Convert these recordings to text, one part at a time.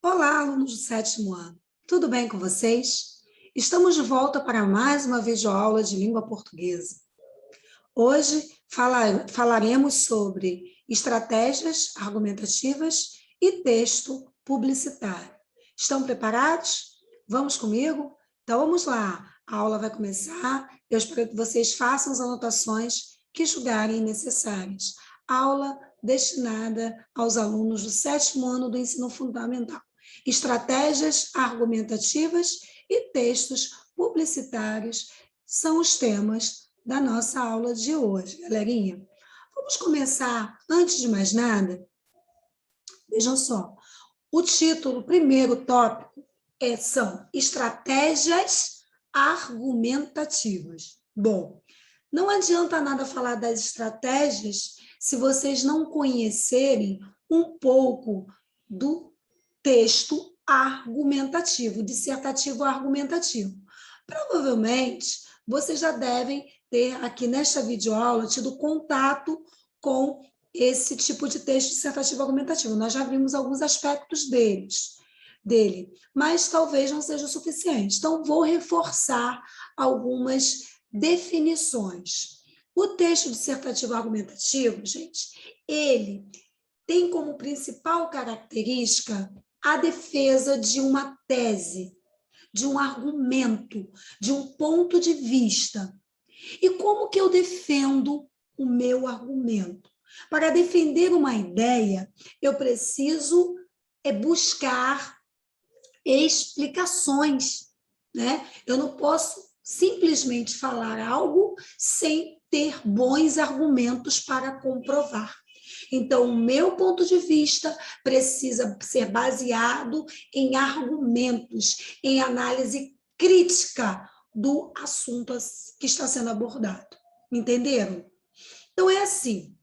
Olá, alunos do 7º ano. Tudo bem com vocês? Estamos de volta para mais uma videoaula de língua portuguesa. Hoje falaremos sobre estratégias argumentativas e texto publicitário. Estão preparados? Vamos comigo? Então vamos lá. A aula vai começar. Eu espero que vocês façam as anotações que julgarem necessárias. Aula destinada aos alunos do 7º ano do ensino fundamental. Estratégias argumentativas e textos publicitários são os temas da nossa aula de hoje, galerinha. Vamos começar, antes de mais nada, vejam só, o título, o primeiro tópico, são estratégias argumentativas. Bom, não adianta nada falar das estratégias se vocês não conhecerem um pouco do texto argumentativo, dissertativo argumentativo. Provavelmente, vocês já devem ter aqui nesta videoaula tido contato com esse tipo de texto dissertativo argumentativo. Nós já vimos alguns aspectos dele, mas talvez não seja o suficiente. Então, vou reforçar algumas definições. O texto dissertativo argumentativo, gente, ele tem como principal característica a defesa de uma tese, de um argumento, de um ponto de vista. E como que eu defendo o meu argumento? Para defender uma ideia, eu preciso buscar explicações, né? Eu não posso simplesmente falar algo sem ter bons argumentos para comprovar. Então, o meu ponto de vista precisa ser baseado em argumentos, em análise crítica do assunto que está sendo abordado. Entenderam? Então, é assim,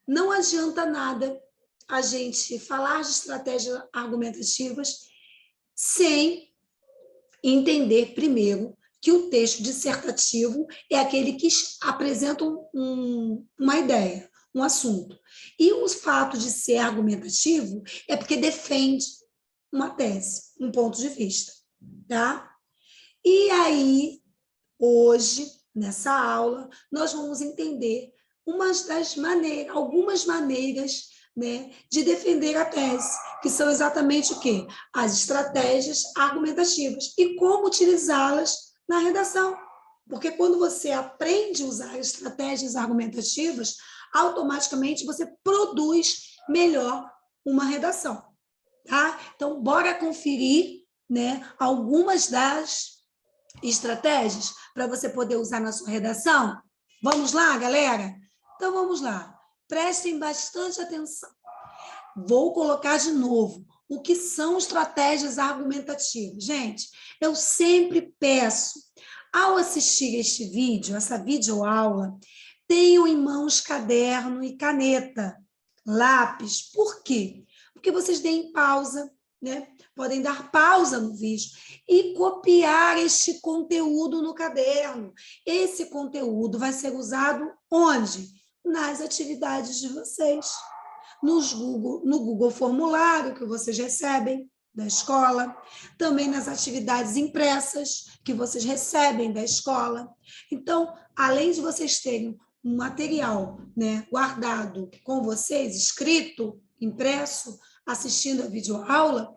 não adianta nada a gente falar de estratégias argumentativas sem entender primeiro que o texto dissertativo é aquele que apresenta uma ideia, um assunto. E o fato de ser argumentativo é porque defende uma tese, um ponto de vista, tá? E aí, hoje, nessa aula, nós vamos entender algumas maneiras, né, de defender a tese, que são exatamente o quê? As estratégias argumentativas e como utilizá-las na redação. Porque quando você aprende a usar estratégias argumentativas, automaticamente você produz melhor uma redação, tá? Então, bora conferir, né, algumas das estratégias para você poder usar na sua redação? Vamos lá, galera? Então, vamos lá. Prestem bastante atenção. Vou colocar de novo o que são estratégias argumentativas. Gente, eu sempre peço, ao assistir este vídeo, essa videoaula, tenham em mãos caderno e caneta, lápis. Por quê? Porque vocês deem pausa, né? Podem dar pausa no vídeo e copiar este conteúdo no caderno. Esse conteúdo vai ser usado onde? Nas atividades de vocês. No Google Formulário que vocês recebem da escola, também nas atividades impressas que vocês recebem da escola. Então, além de vocês terem um material, né, guardado com vocês, escrito, impresso, assistindo a videoaula,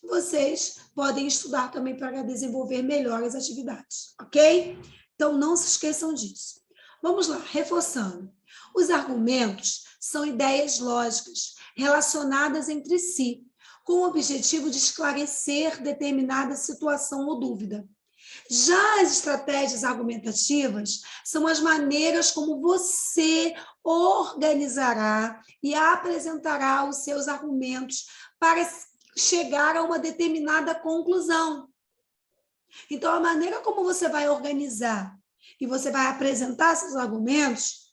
vocês podem estudar também para desenvolver melhor as atividades, ok? Então, não se esqueçam disso. Vamos lá, reforçando. Os argumentos são ideias lógicas relacionadas entre si, com o objetivo de esclarecer determinada situação ou dúvida. Já as estratégias argumentativas são as maneiras como você organizará e apresentará os seus argumentos para chegar a uma determinada conclusão. Então, a maneira como você vai organizar e você vai apresentar seus argumentos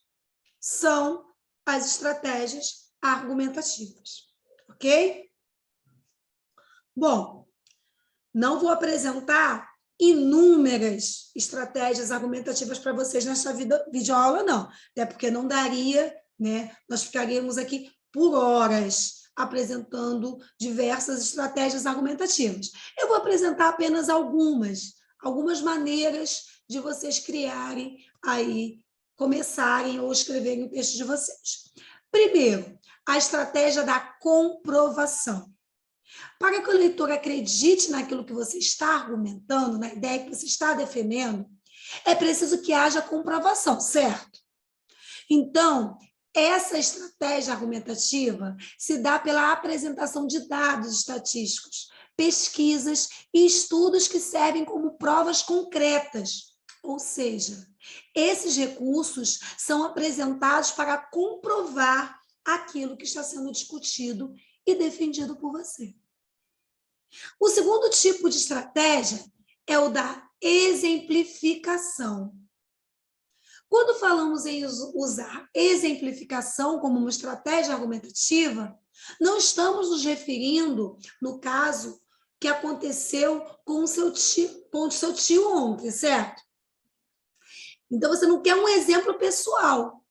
são as estratégias argumentativas, ok? Bom, não vou apresentar inúmeras estratégias argumentativas para vocês nessa videoaula, não. Até porque não daria, né? Nós ficaríamos aqui por horas apresentando diversas estratégias argumentativas. Eu vou apresentar apenas algumas maneiras de vocês criarem aí, começarem ou escreverem o texto de vocês. Primeiro, a estratégia da comprovação. Para que o leitor acredite naquilo que você está argumentando, na ideia que você está defendendo, é preciso que haja comprovação, certo? Então, essa estratégia argumentativa se dá pela apresentação de dados estatísticos, pesquisas e estudos que servem como provas concretas. Ou seja, esses recursos são apresentados para comprovar aquilo que está sendo discutido e defendido por você. O segundo tipo de estratégia é o da exemplificação. Quando falamos em usar exemplificação como uma estratégia argumentativa, não estamos nos referindo, no caso, que aconteceu com o seu tio ontem, certo? Então, você não quer um exemplo pessoal,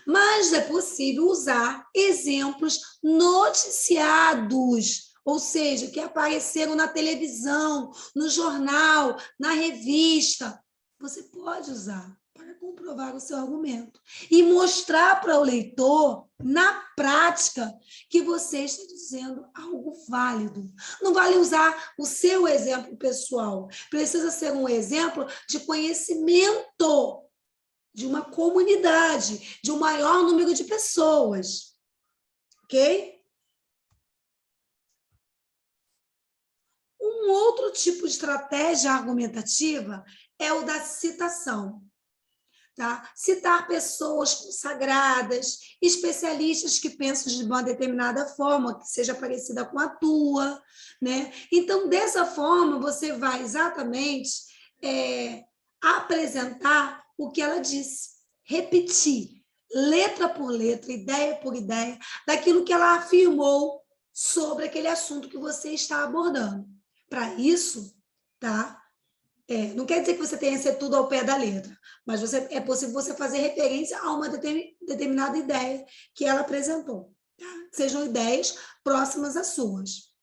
mas é possível usar exemplos noticiados, ou seja, que apareceram na televisão, no jornal, na revista. Você pode usar para comprovar o seu argumento e mostrar para o leitor, na prática, que você está dizendo algo válido. Não vale usar o seu exemplo pessoal, precisa ser um exemplo de conhecimento de uma comunidade, de um maior número de pessoas. Ok? Um outro tipo de estratégia argumentativa é o da citação. Tá? Citar pessoas consagradas, especialistas que pensam de uma determinada forma, que seja parecida com a tua, né? Então, dessa forma, você vai exatamente apresentar o que ela disse, repetir, letra por letra, ideia por ideia, daquilo que ela afirmou sobre aquele assunto que você está abordando. Para isso, tá? Não quer dizer que você tenha que ser tudo ao pé da letra, mas é possível você fazer referência a uma determinada ideia que ela apresentou. Tá? Sejam ideias próximas às suas.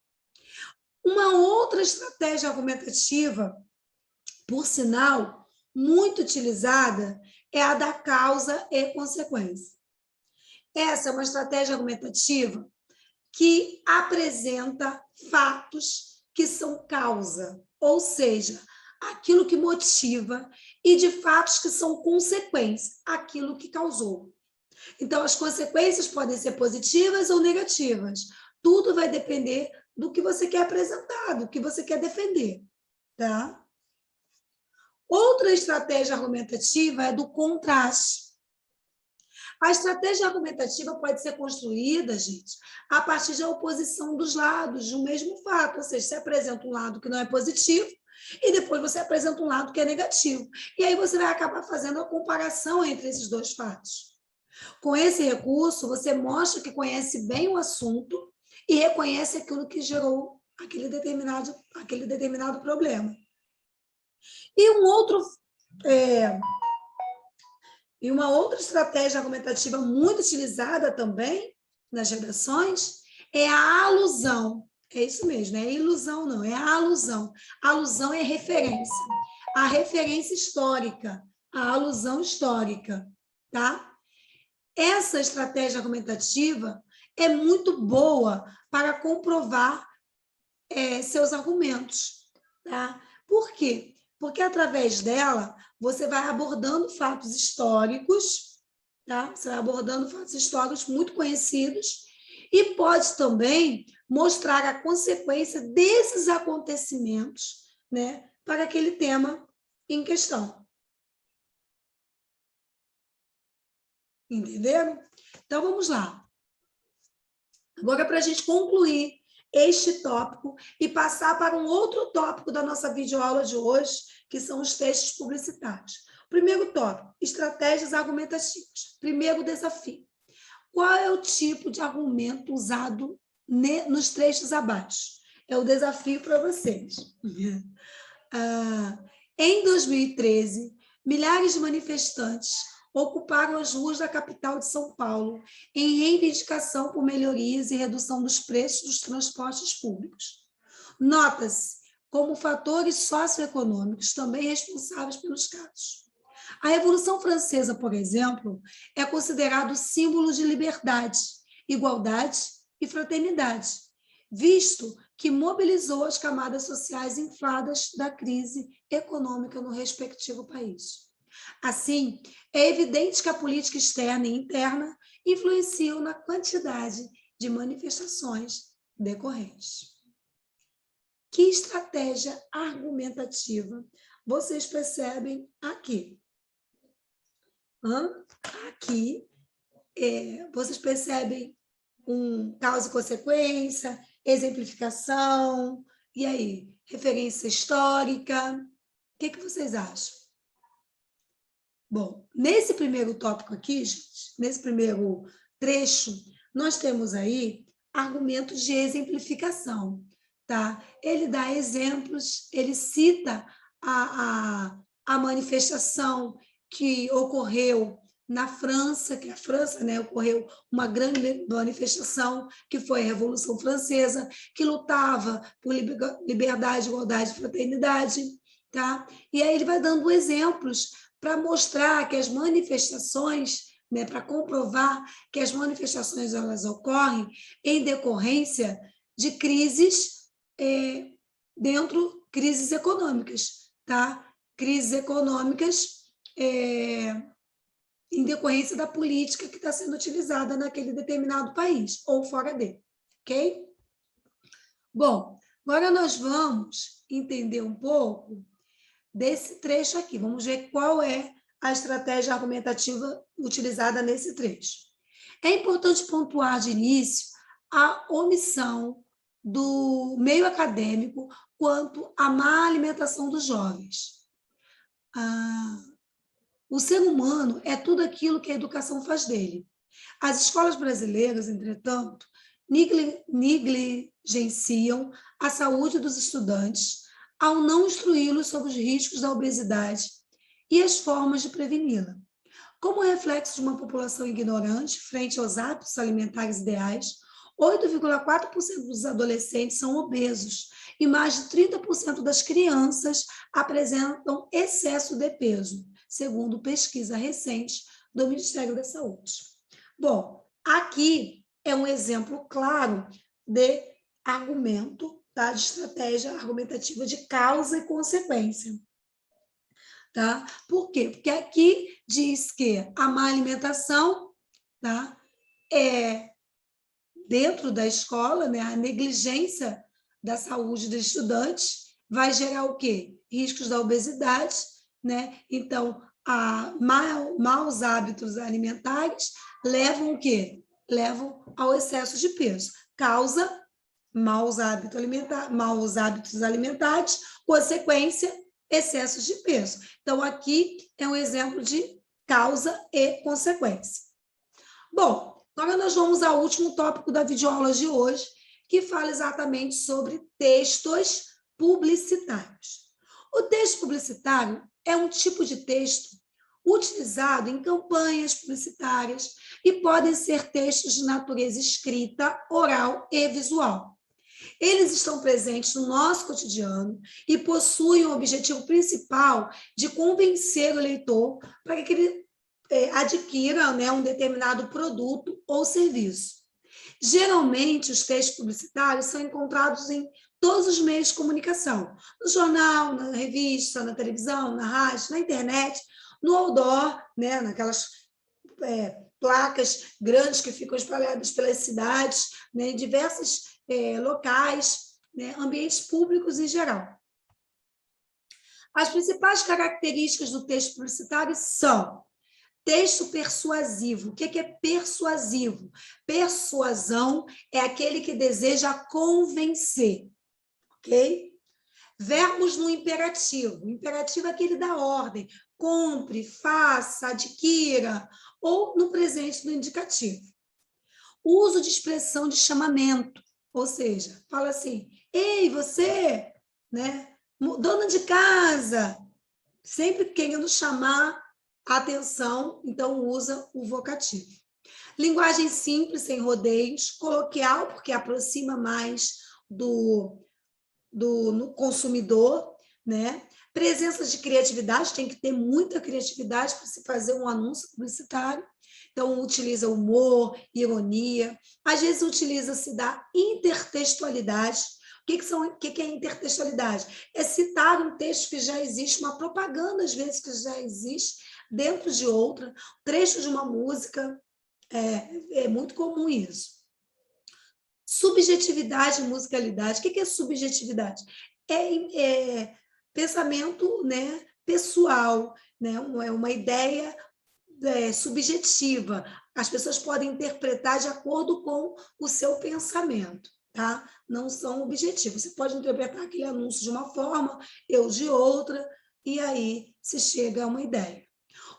Uma outra estratégia argumentativa, por sinal, muito utilizada, é a da causa e consequência. Essa é uma estratégia argumentativa que apresenta fatos que são causa, ou seja, aquilo que motiva, e de fatos que são consequência, aquilo que causou. Então, as consequências podem ser positivas ou negativas. Tudo vai depender do que você quer apresentar, do que você quer defender. Tá? Outra estratégia argumentativa é do contraste. A estratégia argumentativa pode ser construída, gente, a partir da oposição dos lados de um mesmo fato. Ou seja, você apresenta um lado que não é positivo, e depois você apresenta um lado que é negativo. E aí você vai acabar fazendo a comparação entre esses dois fatos. Com esse recurso, você mostra que conhece bem o assunto e reconhece aquilo que gerou aquele determinado problema. E uma outra estratégia argumentativa muito utilizada também nas redações é a alusão. É isso mesmo, não é ilusão, não, é a alusão. A alusão é referência. A referência histórica, a alusão histórica, tá? Essa estratégia argumentativa é muito boa para comprovar seus argumentos, tá? Por quê? Porque através dela você vai abordando fatos históricos, tá? Você vai abordando fatos históricos muito conhecidos e pode também mostrar a consequência desses acontecimentos, né, para aquele tema em questão. Entenderam? Então, vamos lá. Agora, para a gente concluir este tópico e passar para um outro tópico da nossa videoaula de hoje, que são os textos publicitários. Primeiro tópico, estratégias argumentativas. Primeiro desafio. Qual é o tipo de argumento usado nos trechos abaixo? É o desafio para vocês. Em 2013, milhares de manifestantes ocuparam as ruas da capital de São Paulo em reivindicação por melhorias e redução dos preços dos transportes públicos. Nota-se como fatores socioeconômicos também responsáveis pelos casos. A Revolução Francesa, por exemplo, é considerado símbolo de liberdade, igualdade e fraternidade, visto que mobilizou as camadas sociais infladas da crise econômica no respectivo país. Assim, é evidente que a política externa e interna influenciam na quantidade de manifestações decorrentes. Que estratégia argumentativa vocês percebem aqui? Aqui, vocês percebem causa e consequência, exemplificação, e aí, referência histórica. O que vocês acham? Bom, nesse primeiro tópico aqui, gente, nesse primeiro trecho, nós temos aí argumentos de exemplificação, tá? Ele dá exemplos, ele cita a manifestação que ocorreu na França, que a França, né, ocorreu uma grande manifestação, que foi a Revolução Francesa, que lutava por liberdade, igualdade e fraternidade, tá? E aí ele vai dando exemplos para mostrar que as manifestações, né, para comprovar que as manifestações elas ocorrem em decorrência de crises crises econômicas, tá? Crises econômicas em decorrência da política que está sendo utilizada naquele determinado país, ou fora dele, ok? Bom, agora nós vamos entender um pouco desse trecho aqui. Vamos ver qual é a estratégia argumentativa utilizada nesse trecho. É importante pontuar de início a omissão do meio acadêmico quanto à má alimentação dos jovens. O ser humano é tudo aquilo que a educação faz dele. As escolas brasileiras, entretanto, negligenciam a saúde dos estudantes ao não instruí-los sobre os riscos da obesidade e as formas de preveni-la. Como reflexo de uma população ignorante frente aos hábitos alimentares ideais, 8,4% dos adolescentes são obesos e mais de 30% das crianças apresentam excesso de peso, segundo pesquisa recente do Ministério da Saúde. Bom, aqui é um exemplo claro de argumento, tá? De estratégia argumentativa de causa e consequência. Tá? Por quê? Porque aqui diz que a má alimentação, tá? Dentro da escola, né? A negligência da saúde dos estudantes vai gerar o quê? Riscos da obesidade, né? Então, maus hábitos alimentares levam o quê? Levam ao excesso de peso. Causa maus hábitos alimentares, consequência, excessos de peso. Então, aqui é um exemplo de causa e consequência. Bom, agora nós vamos ao último tópico da videoaula de hoje, que fala exatamente sobre textos publicitários. O texto publicitário é um tipo de texto utilizado em campanhas publicitárias e podem ser textos de natureza escrita, oral e visual. Eles estão presentes no nosso cotidiano e possuem o objetivo principal de convencer o leitor para que ele adquira, né, um determinado produto ou serviço. Geralmente, os textos publicitários são encontrados em todos os meios de comunicação, no jornal, na revista, na televisão, na rádio, na internet, no outdoor, né, naquelas placas grandes que ficam espalhadas pelas cidades, né, em diversos locais, né, ambientes públicos em geral. As principais características do texto publicitário são texto persuasivo. O que é persuasivo? Persuasão é aquele que deseja convencer, ok? Verbos no imperativo. O imperativo é aquele da ordem. Compre, faça, adquira. Ou no presente, no indicativo. O uso de expressão de chamamento. Ou seja, fala assim, ei, você, né, dona de casa, sempre querendo chamar Atenção, então usa o vocativo. Linguagem simples, sem rodeios, coloquial, porque aproxima mais do consumidor, né? Presença de criatividade, tem que ter muita criatividade para se fazer um anúncio publicitário. Então, utiliza humor, ironia, às vezes utiliza-se da intertextualidade. O que é intertextualidade? É citar um texto que já existe, uma propaganda, às vezes, que já existe, dentro de outra, trecho de uma música, é muito comum isso. Subjetividade e musicalidade. O que é subjetividade? É pensamento, né, pessoal, né, é uma ideia subjetiva. As pessoas podem interpretar de acordo com o seu pensamento, tá? Não são objetivos. Você pode interpretar aquele anúncio de uma forma, eu de outra, e aí se chega a uma ideia.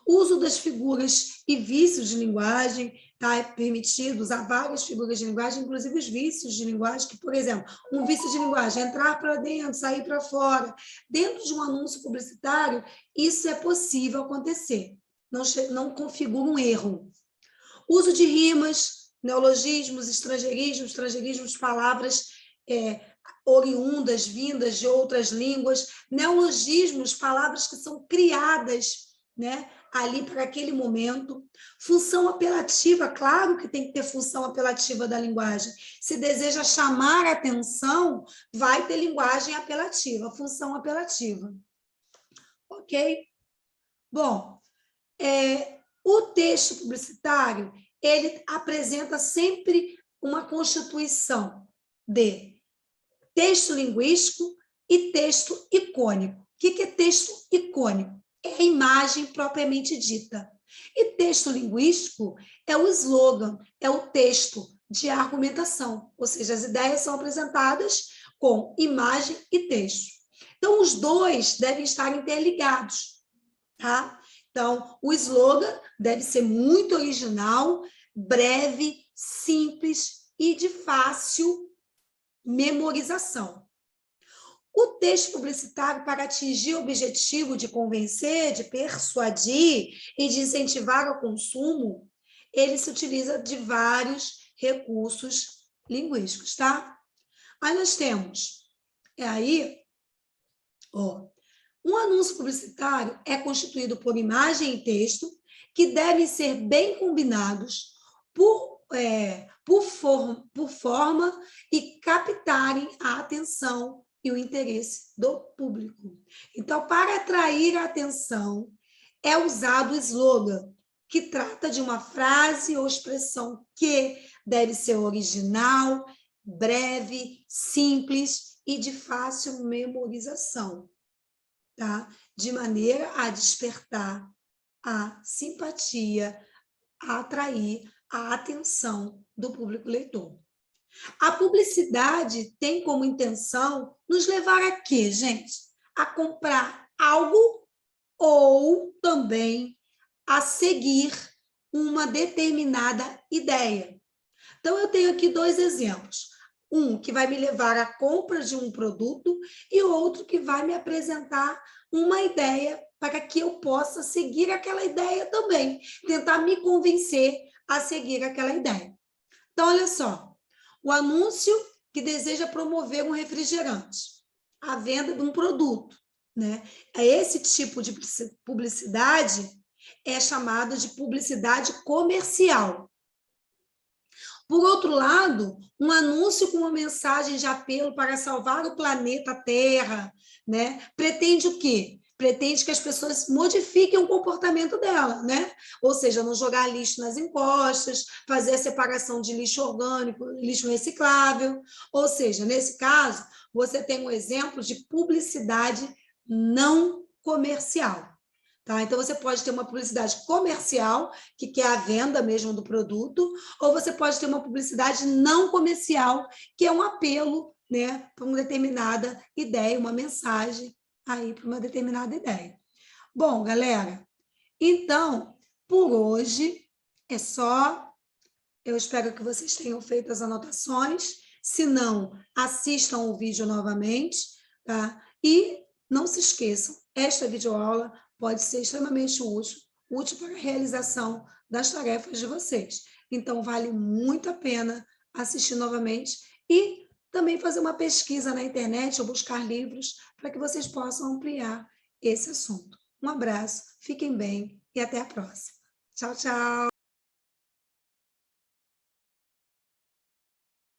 Uso das figuras e vícios de linguagem, tá? É permitido usar várias figuras de linguagem, inclusive os vícios de linguagem, que, por exemplo, um vício de linguagem, entrar para dentro, sair para fora. Dentro de um anúncio publicitário, isso é possível acontecer. Não configura um erro. Uso de rimas, neologismos, estrangeirismos, palavras oriundas, vindas de outras línguas, neologismos, palavras que são criadas, né, ali para aquele momento. Função apelativa, claro que tem que ter função apelativa da linguagem. Se deseja chamar a atenção, vai ter linguagem apelativa, função apelativa. Ok? Bom, o texto publicitário, ele apresenta sempre uma constituição de texto linguístico e texto icônico. O que é texto icônico? É a imagem propriamente dita. E texto linguístico é o slogan, é o texto de argumentação, ou seja, as ideias são apresentadas com imagem e texto. Então, os dois devem estar interligados, tá? Então, o slogan deve ser muito original, breve, simples e de fácil memorização. O texto publicitário, para atingir o objetivo de convencer, de persuadir e de incentivar o consumo, ele se utiliza de vários recursos linguísticos, tá? Aí nós temos, um anúncio publicitário é constituído por imagem e texto que devem ser bem combinados por forma e captarem a atenção e o interesse do público. Então, para atrair a atenção, é usado o slogan, que trata de uma frase ou expressão que deve ser original, breve, simples e de fácil memorização, tá? De maneira a despertar a simpatia, a atrair a atenção do público leitor. A publicidade tem como intenção nos levar a quê, gente? A comprar algo ou também a seguir uma determinada ideia. Então, eu tenho aqui dois exemplos. Um que vai me levar à compra de um produto e outro que vai me apresentar uma ideia para que eu possa seguir aquela ideia também, tentar me convencer a seguir aquela ideia. Então, olha só, o anúncio que deseja promover um refrigerante, a venda de um produto, né? Esse tipo de publicidade é chamado de publicidade comercial. Por outro lado, um anúncio com uma mensagem de apelo para salvar o planeta Terra, né? Pretende o quê? Pretende que as pessoas modifiquem o comportamento dela, né? Ou seja, não jogar lixo nas encostas, fazer a separação de lixo orgânico, lixo reciclável. Ou seja, nesse caso, você tem um exemplo de publicidade não comercial. Tá? Então, você pode ter uma publicidade comercial, que quer a venda mesmo do produto, ou você pode ter uma publicidade não comercial, que é um apelo, né, para uma determinada ideia, uma mensagem aí para uma determinada ideia. Bom, galera, então, por hoje é só. Eu espero que vocês tenham feito as anotações. Se não, assistam o vídeo novamente, tá? E não se esqueçam, esta videoaula pode ser extremamente útil útil para a realização das tarefas de vocês. Então, vale muito a pena assistir novamente e também fazer uma pesquisa na internet ou buscar livros para que vocês possam ampliar esse assunto. Um abraço, fiquem bem e até a próxima. Tchau, tchau!